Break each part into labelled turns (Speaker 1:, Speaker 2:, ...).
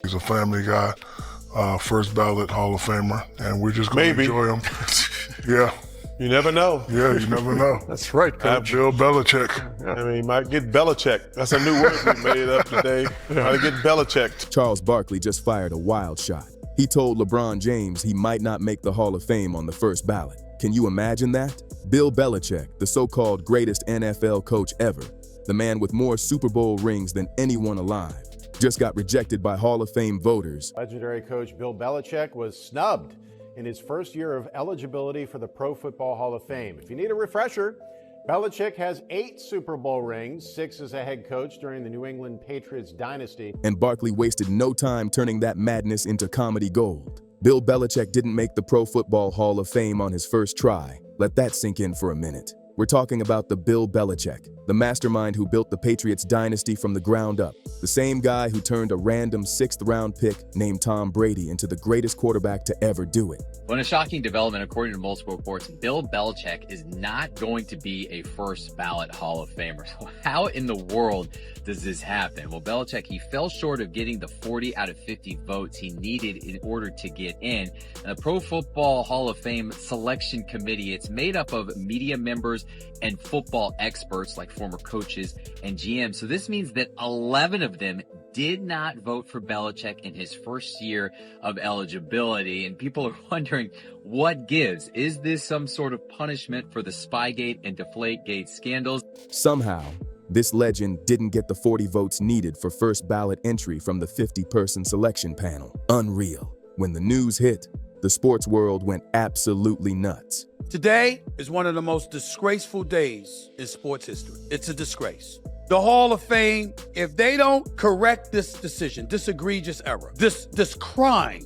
Speaker 1: He's a family guy, first ballot Hall of Famer, and we're just going to enjoy him. Yeah.
Speaker 2: You never know.
Speaker 1: Yeah, you never know.
Speaker 3: That's right, Coach.
Speaker 1: Bill Belichick.
Speaker 2: I mean, he might get Belichicked. That's a new word we made up today. Might get Belichicked.
Speaker 4: Charles Barkley just fired a wild shot. He told LeBron James he might not make the Hall of Fame on the first ballot. Can you imagine that? Bill Belichick, the so-called greatest NFL coach ever, the man with more Super Bowl rings than anyone alive, just got rejected by Hall of Fame voters.
Speaker 5: Legendary coach Bill Belichick was snubbed in his first year of eligibility for the Pro Football Hall of Fame. If you need a refresher, Belichick has 8 Super Bowl rings, 6 as a head coach during the New England Patriots dynasty.
Speaker 4: And Barkley wasted no time turning that madness into comedy gold. Bill Belichick didn't make the Pro Football Hall of Fame on his first try. Let that sink in for a minute. We're talking about the Bill Belichick, the mastermind who built the Patriots dynasty from the ground up, the same guy who turned a random 6th-round pick named Tom Brady into the greatest quarterback to ever do it.
Speaker 6: Well, in a shocking development, according to multiple reports, Bill Belichick is not going to be a first ballot Hall of Famer. So how in the world does this happen? Well, Belichick, he fell short of getting the 40 out of 50 votes he needed in order to get in. And the Pro Football Hall of Fame Selection Committee, it's made up of media members and football experts like former coaches and GMs. So this means that 11 of them did not vote for Belichick in his first year of eligibility. And people are wondering, what gives? Is this some sort of punishment for the Spygate and Deflategate scandals?
Speaker 4: Somehow, this legend didn't get the 40 votes needed for first ballot entry from the 50-person selection panel. Unreal. When the news hit, the sports world went absolutely nuts.
Speaker 7: Today is one of the most disgraceful days in sports history. It's a disgrace. The Hall of Fame, if they don't correct this decision, this egregious error, this crime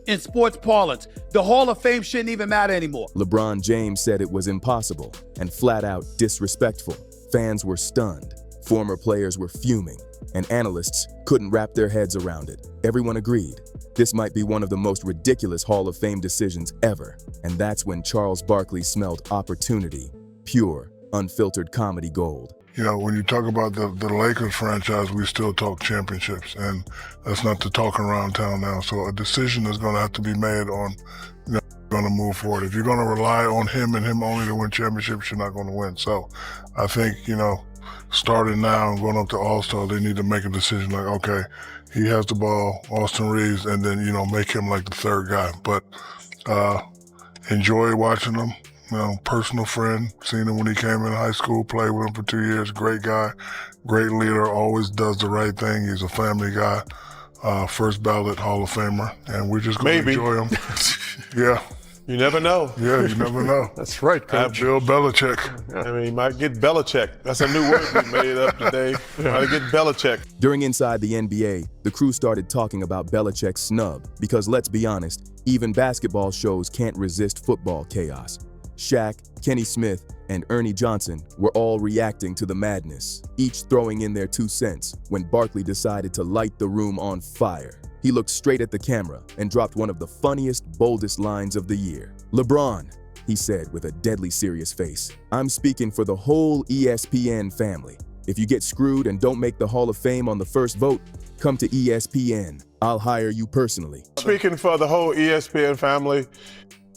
Speaker 7: in sports parlance, the Hall of Fame shouldn't even matter anymore.
Speaker 4: LeBron James said it was impossible and flat out disrespectful. Fans were stunned, former players were fuming, and analysts couldn't wrap their heads around it. Everyone agreed. This might be one of the most ridiculous Hall of Fame decisions ever. And that's when Charles Barkley smelled opportunity, pure, unfiltered comedy gold.
Speaker 1: You know, when you talk about the Lakers franchise, we still talk championships, and that's not the talk around town now. So a decision is going to have to be made on, you know, going to move forward. If you're going to rely on him and him only to win championships, you're not going to win. So I think, you know, starting now and going up to All-Star, they need to make a decision like, okay, he has the ball, Austin Reeves, and then, you know, make him like the third guy. But enjoy watching him. You know, personal friend, seen him when he came in high school, played with him for 2 years, great guy, great leader, always does the right thing. He's a family guy, first ballot Hall of Famer, and we're just going to enjoy him. Yeah.
Speaker 2: You never know.
Speaker 1: Yeah, you never know.
Speaker 3: That's right, Coach.
Speaker 1: Bill Belichick.
Speaker 2: I mean, he might get Belichicked. That's a new word we made up today. Might get Belichicked.
Speaker 4: During Inside the NBA, the crew started talking about Belichick's snub because, let's be honest, even basketball shows can't resist football chaos. Shaq, Kenny Smith, and Ernie Johnson were all reacting to the madness, each throwing in their 2 cents when Barkley decided to light the room on fire. He looked straight at the camera and dropped one of the funniest, boldest lines of the year. "LeBron," he said with a deadly serious face, "I'm speaking for the whole ESPN family. If you get screwed and don't make the Hall of Fame on the first vote, come to ESPN. I'll hire you personally."
Speaker 2: Speaking for the whole ESPN family,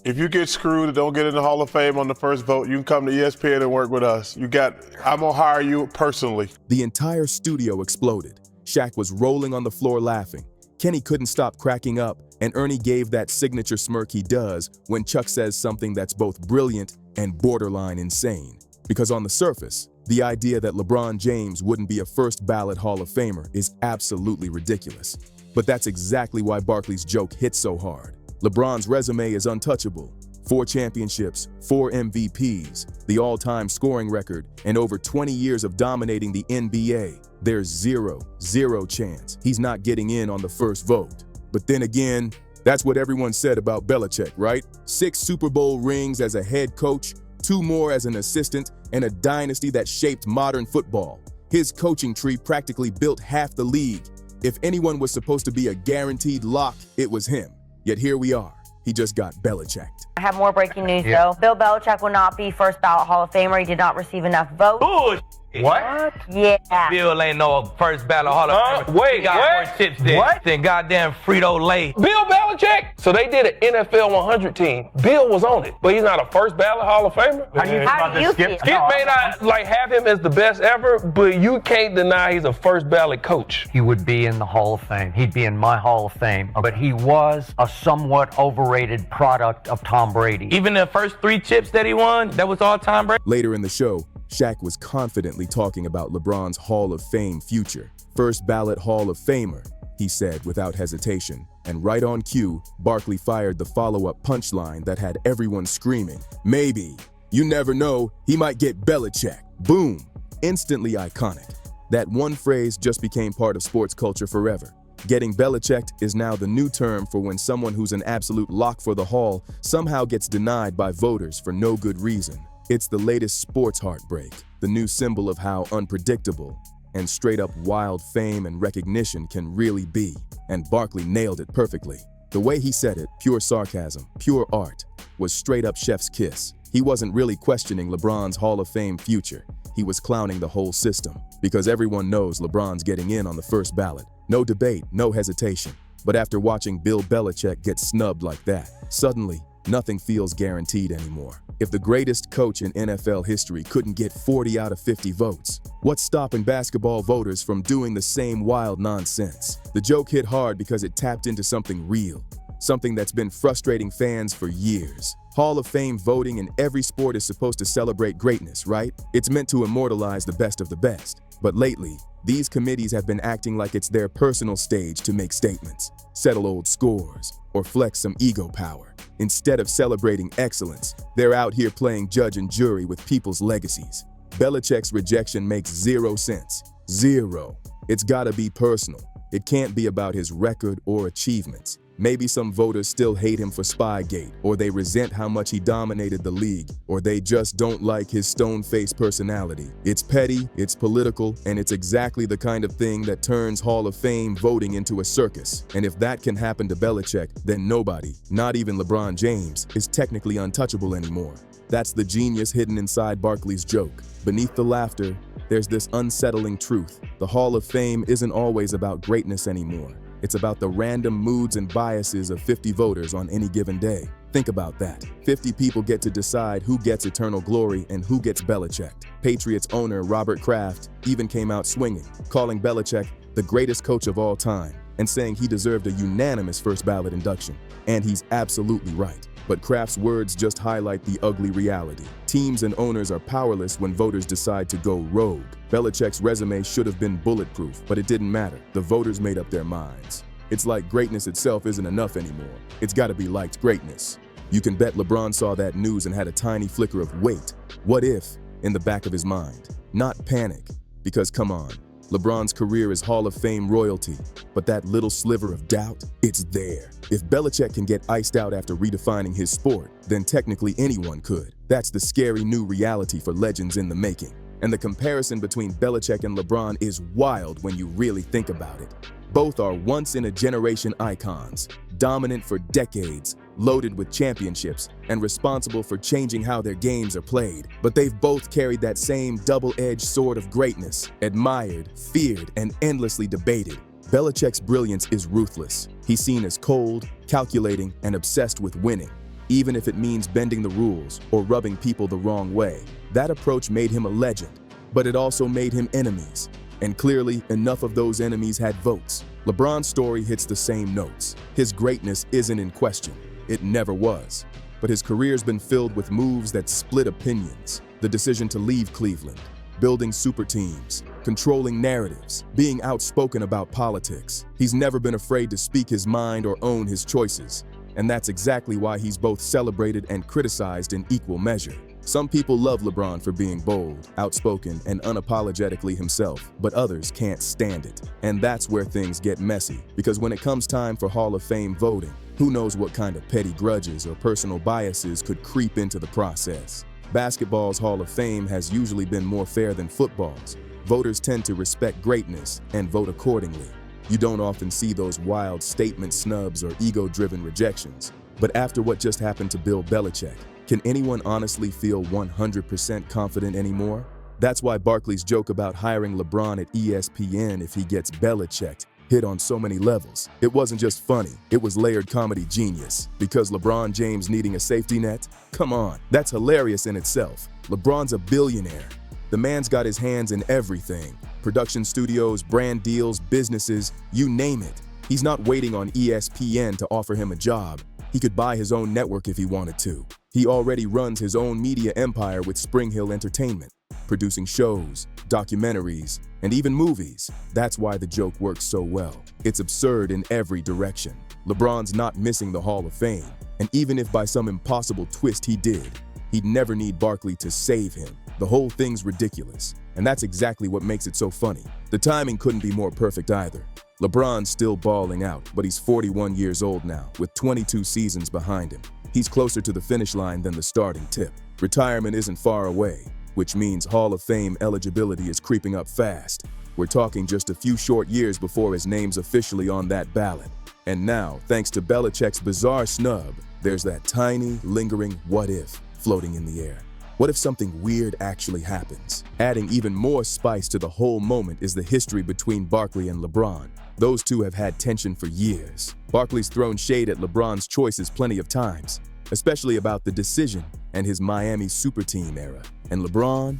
Speaker 2: if you get screwed and don't get in the Hall of Fame on the first vote, you can come to ESPN and work with us. I'm gonna hire you personally.
Speaker 4: The entire studio exploded. Shaq was rolling on the floor laughing. Kenny couldn't stop cracking up, and Ernie gave that signature smirk he does when Chuck says something that's both brilliant and borderline insane. Because on the surface, the idea that LeBron James wouldn't be a first ballot Hall of Famer is absolutely ridiculous. But that's exactly why Barkley's joke hit so hard. LeBron's resume is untouchable. 4 championships, 4 MVPs, the all-time scoring record, and over 20 years of dominating the NBA. There's zero chance he's not getting in on the first vote. But then again, that's what everyone said about Belichick, right? 6 Super Bowl rings as a head coach, 2 more as an assistant, and a dynasty that shaped modern football. His coaching tree practically built half the league. If anyone was supposed to be a guaranteed lock, it was him. Yet here we are. He just got Belichicked.
Speaker 8: I have more breaking news, though. Bill Belichick will not be first ballot Hall of Famer. He did not receive enough votes.
Speaker 3: What?
Speaker 8: Yeah.
Speaker 3: Bill ain't no first ballot Hall of Famer.
Speaker 8: Wait,
Speaker 3: He got
Speaker 8: what?
Speaker 3: more chips than,
Speaker 8: What?
Speaker 3: than goddamn Frito-Lay.
Speaker 8: Bill Belichick? So they did an NFL 100 team. Bill was on it, but he's not a first ballot Hall of Famer?
Speaker 3: How do you feel
Speaker 8: How
Speaker 3: about
Speaker 8: do
Speaker 3: this,
Speaker 8: you
Speaker 3: Skip?
Speaker 8: feel? Skip may not have him as the best ever, but you can't deny he's a first ballot coach.
Speaker 9: He would be in the Hall of Fame. He'd be in my Hall of Fame. But he was a somewhat overrated product of Tom Brady.
Speaker 3: Even the first 3 chips that he won, that was all Tom Brady.
Speaker 4: Later in the show, Shaq was confidently talking about LeBron's Hall of Fame future. First ballot Hall of Famer, he said without hesitation. And right on cue, Barkley fired the follow-up punchline that had everyone screaming, "Maybe. You never know, he might get Belichick." Boom. Instantly iconic. That one phrase just became part of sports culture forever. Getting Belichicked is now the new term for when someone who's an absolute lock for the Hall somehow gets denied by voters for no good reason. It's the latest sports heartbreak, the new symbol of how unpredictable and straight-up wild fame and recognition can really be. And Barkley nailed it perfectly. The way he said it, pure sarcasm, pure art, was straight-up chef's kiss. He wasn't really questioning LeBron's Hall of Fame future. He was clowning the whole system, because everyone knows LeBron's getting in on the first ballot. No debate, no hesitation. But after watching Bill Belichick get snubbed like that, suddenly, nothing feels guaranteed anymore. If the greatest coach in NFL history couldn't get 40 out of 50 votes, what's stopping basketball voters from doing the same wild nonsense? The joke hit hard because it tapped into something real, something that's been frustrating fans for years. Hall of Fame voting in every sport is supposed to celebrate greatness, right? It's meant to immortalize the best of the best. But lately, these committees have been acting like it's their personal stage to make statements, settle old scores, or flex some ego power. Instead of celebrating excellence, they're out here playing judge and jury with people's legacies. Belichick's rejection makes 0 sense. 0. It's gotta be personal. It can't be about his record or achievements. Maybe some voters still hate him for Spygate, or they resent how much he dominated the league, or they just don't like his stone-faced personality. It's petty, it's political, and it's exactly the kind of thing that turns Hall of Fame voting into a circus. And if that can happen to Belichick, then nobody, not even LeBron James, is technically untouchable anymore. That's the genius hidden inside Barkley's joke. Beneath the laughter, there's this unsettling truth. The Hall of Fame isn't always about greatness anymore. It's about the random moods and biases of 50 voters on any given day. Think about that. 50 people get to decide who gets eternal glory and who gets Belichicked. Patriots owner Robert Kraft even came out swinging, calling Belichick the greatest coach of all time and saying he deserved a unanimous first ballot induction. And he's absolutely right. But Kraft's words just highlight the ugly reality. Teams and owners are powerless when voters decide to go rogue. Belichick's resume should have been bulletproof, but it didn't matter. The voters made up their minds. It's like greatness itself isn't enough anymore. It's gotta be liked greatness. You can bet LeBron saw that news and had a tiny flicker of wait, what if, in the back of his mind. Not panic, because come on, LeBron's career is Hall of Fame royalty, but that little sliver of doubt, it's there. If Belichick can get iced out after redefining his sport, then technically anyone could. That's the scary new reality for legends in the making. And the comparison between Belichick and LeBron is wild when you really think about it. Both are once-in-a-generation icons, dominant for decades, loaded with championships, and responsible for changing how their games are played. But they've both carried that same double-edged sword of greatness, admired, feared, and endlessly debated. Belichick's brilliance is ruthless. He's seen as cold, calculating, and obsessed with winning, even if it means bending the rules or rubbing people the wrong way. That approach made him a legend, but it also made him enemies. And clearly, enough of those enemies had votes. LeBron's story hits the same notes. His greatness isn't in question. It never was. But his career's been filled with moves that split opinions. The decision to leave Cleveland, building super teams, controlling narratives, being outspoken about politics. He's never been afraid to speak his mind or own his choices. And that's exactly why he's both celebrated and criticized in equal measure. Some people love LeBron for being bold, outspoken, and unapologetically himself, but others can't stand it. And that's where things get messy, because when it comes time for Hall of Fame voting, who knows what kind of petty grudges or personal biases could creep into the process. Basketball's Hall of Fame has usually been more fair than football's. Voters tend to respect greatness and vote accordingly. You don't often see those wild statement snubs or ego-driven rejections. But after what just happened to Bill Belichick, can anyone honestly feel 100% confident anymore? That's why Barkley's joke about hiring LeBron at ESPN if he gets Belichicked hit on so many levels. It wasn't just funny, it was layered comedy genius. Because LeBron James needing a safety net? Come on, that's hilarious in itself. LeBron's a billionaire. The man's got his hands in everything. Production studios, brand deals, businesses, you name it. He's not waiting on ESPN to offer him a job. He could buy his own network if he wanted to. He already runs his own media empire with Spring Hill Entertainment, producing shows, documentaries, and even movies. That's why the joke works so well. It's absurd in every direction. LeBron's not missing the Hall of Fame, and even if by some impossible twist he did, he'd never need Barkley to save him. The whole thing's ridiculous, and that's exactly what makes it so funny. The timing couldn't be more perfect either. LeBron's still balling out, but he's 41 years old now, with 22 seasons behind him. He's closer to the finish line than the starting tip. Retirement isn't far away, which means Hall of Fame eligibility is creeping up fast. We're talking just a few short years before his name's officially on that ballot. And now, thanks to Belichick's bizarre snub, there's that tiny, lingering what if floating in the air. What if something weird actually happens? Adding even more spice to the whole moment is the history between Barkley and LeBron. Those two have had tension for years. Barkley's thrown shade at LeBron's choices plenty of times, especially about the decision and his Miami super team era. And LeBron,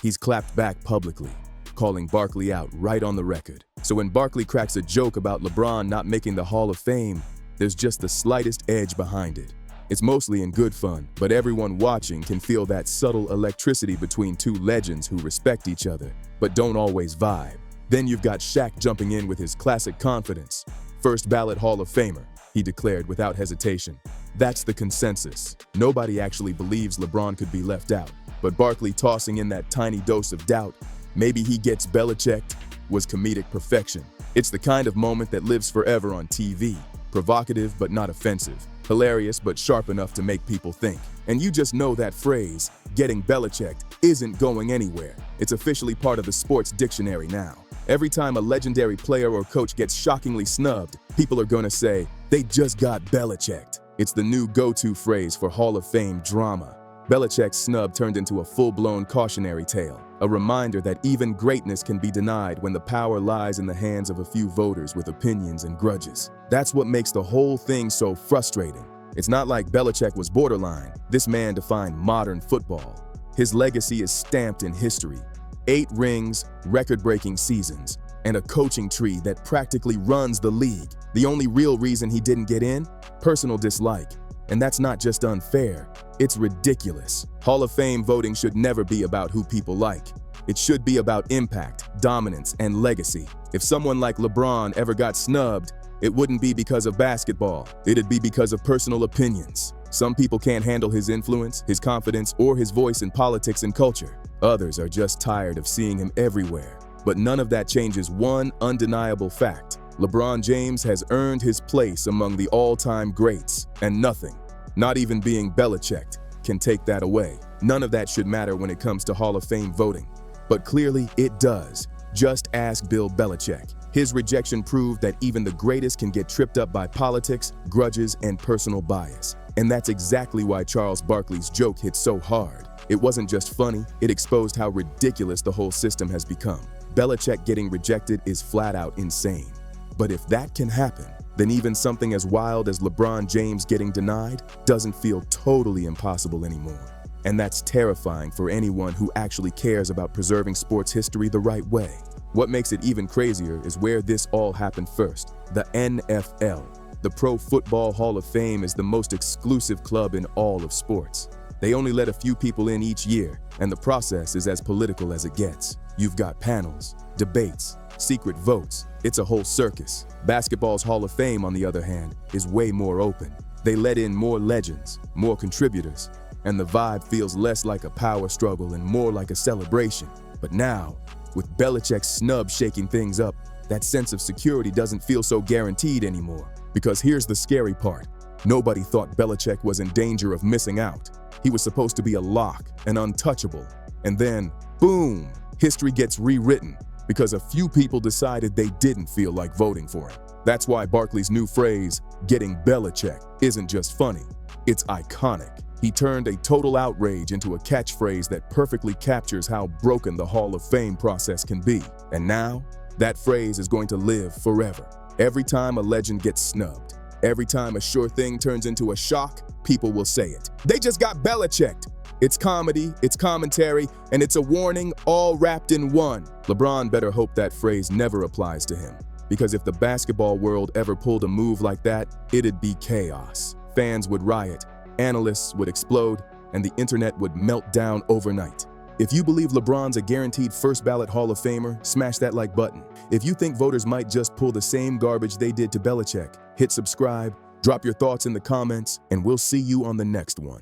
Speaker 4: he's clapped back publicly, calling Barkley out right on the record. So when Barkley cracks a joke about LeBron not making the Hall of Fame, there's just the slightest edge behind it. It's mostly in good fun, but everyone watching can feel that subtle electricity between two legends who respect each other, but don't always vibe. Then you've got Shaq jumping in with his classic confidence. First ballot Hall of Famer, he declared without hesitation. That's the consensus. Nobody actually believes LeBron could be left out, but Barkley tossing in that tiny dose of doubt, maybe he gets Belichicked, was comedic perfection. It's the kind of moment that lives forever on TV. Provocative but not offensive. Hilarious but sharp enough to make people think. And you just know that phrase, getting Belichicked, isn't going anywhere. It's officially part of the sports dictionary now. Every time a legendary player or coach gets shockingly snubbed, people are gonna say, they just got Belichicked. It's the new go-to phrase for Hall of Fame drama. Belichick's snub turned into a full-blown cautionary tale, a reminder that even greatness can be denied when the power lies in the hands of a few voters with opinions and grudges. That's what makes the whole thing so frustrating. It's not like Belichick was borderline. This man defined modern football. His legacy is stamped in history. 8 rings, record-breaking seasons, and a coaching tree that practically runs the league. The only real reason he didn't get in? Personal dislike. And that's not just unfair, it's ridiculous. Hall of Fame voting should never be about who people like. It should be about impact, dominance, and legacy. If someone like LeBron ever got snubbed, it wouldn't be because of basketball. It'd be because of personal opinions. Some people can't handle his influence, his confidence, or his voice in politics and culture. Others are just tired of seeing him everywhere. But none of that changes one undeniable fact. LeBron James has earned his place among the all-time greats, and nothing, not even being Belichicked, can take that away. None of that should matter when it comes to Hall of Fame voting. But clearly it does. Just ask Bill Belichick. His rejection proved that even the greatest can get tripped up by politics, grudges, and personal bias. And that's exactly why Charles Barkley's joke hit so hard. It wasn't just funny, it exposed how ridiculous the whole system has become. Belichick getting rejected is flat out insane. But if that can happen, then even something as wild as LeBron James getting denied doesn't feel totally impossible anymore. And that's terrifying for anyone who actually cares about preserving sports history the right way. What makes it even crazier is where this all happened first, the NFL. The Pro Football Hall of Fame is the most exclusive club in all of sports. They only let a few people in each year, and the process is as political as it gets. You've got panels, debates, secret votes. It's a whole circus. Basketball's Hall of Fame, on the other hand, is way more open. They let in more legends, more contributors, and the vibe feels less like a power struggle and more like a celebration. But now, with Belichick's snub shaking things up, that sense of security doesn't feel so guaranteed anymore. Because here's the scary part. Nobody thought Belichick was in danger of missing out. He was supposed to be a lock, an untouchable. And then, boom, history gets rewritten because a few people decided they didn't feel like voting for him. That's why Barkley's new phrase, getting Belichicked, isn't just funny, it's iconic. He turned a total outrage into a catchphrase that perfectly captures how broken the Hall of Fame process can be. And now, that phrase is going to live forever. Every time a legend gets snubbed, every time a sure thing turns into a shock, people will say it. They just got Belichicked. It's comedy, it's commentary, and it's a warning all wrapped in one. LeBron better hope that phrase never applies to him, because if the basketball world ever pulled a move like that, it'd be chaos. Fans would riot, analysts would explode, and the internet would melt down overnight. If you believe LeBron's a guaranteed first ballot Hall of Famer, smash that like button. If you think voters might just pull the same garbage they did to Belichick, hit subscribe, drop your thoughts in the comments, and we'll see you on the next one.